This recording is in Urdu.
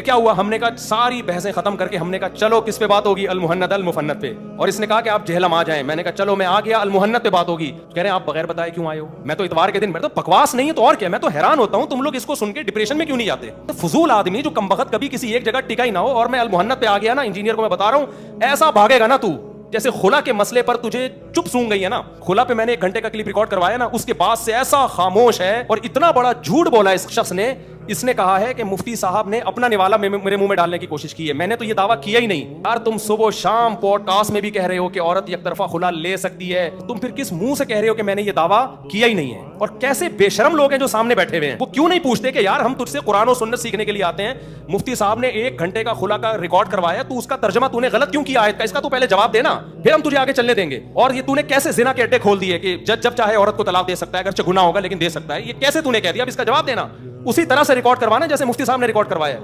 کیا ہوا؟ ہم نے کہا ساری بحثیں ختم کر کے ہم نے کہا چلو کس پہ بات ہوگی؟ المہند المفند پہ. اور اس نے کہا کہ آپ جہلم آ جائیں. میں نے کہا چلو میں آ گیا, المہند پہ بات ہوگی. کہہ رہے ہیں آپ بغیر بتائے کیوں آئے ہو؟ میں تو اتوار کے دن, میں تو بکواس نہیں ہے تو اور کیا, میں تو حیران ہوتا ہوں تم لوگ اس کو سن کے ڈپریشن میں کیوں نہیں جاتے. تو فضول آدمی جو کمبخت کبھی کسی ایک جگہ ٹکا ہی نہ ہو. اور میں المہند پہ آ گیا نا, انجینئر کو میں بتا رہا ہوں ایسا بھاگے گا نا تو, جیسے خلا کے مسئلے پر تجھے چپ سونگ گئی ہے نا. خلا پہ میں نے 1 گھنٹے کا کلپ ریکارڈ کروایا نا, اس کے بعد سے ایسا خاموش ہے. اور اتنا بڑا جھوٹ بولا اس شخص نے. اس نے کہا ہے کہ مفتی صاحب نے اپنا نوالا میرے منہ میں ڈالنے کی کوشش کی ہے. میں نے تو یہ دعویٰ کیا ہی نہیں. یار تم صبح و شام پوڈ کاسٹ میں بھی کہہ رہے ہو کہ عورت یک طرفہ خلا لے سکتی ہے, تم پھر کس منہ سے کہہ رہے ہو کہ میں نے یہ دعویٰ کیا ہی نہیں ہے؟ اور کیسے بے شرم لوگ ہیں جو سامنے بیٹھے ہوئے ہیں, وہ کیوں نہیں پوچھتے کہ یار ہم تجھ سے قرآن و سنت سیکھنے کے لیے آتے ہیں, مفتی صاحب نے 1 گھنٹے کا خلا کا ریکارڈ کروایا, تو اس کا ترجمہ تو نے غلط کیوں کیا آیت کا, اس کا تو پہلے جواب دینا, پھر ہم تجھے آگے چلنے دیں گے. اور یہ تو نے کیسے زنا کے اڈے کھول دیے کہ جب چاہے عورت کو طلاق دے سکتا ہے, اگرچہ گناہ ہوگا لیکن دے سکتا ہے, یہ کیسے تو نے کہہ دیا؟ اب اس کا جواب دینا, اسی طرح سے ریکارڈ کروانا جیسے مفتی صاحب نے ریکارڈ کروایا.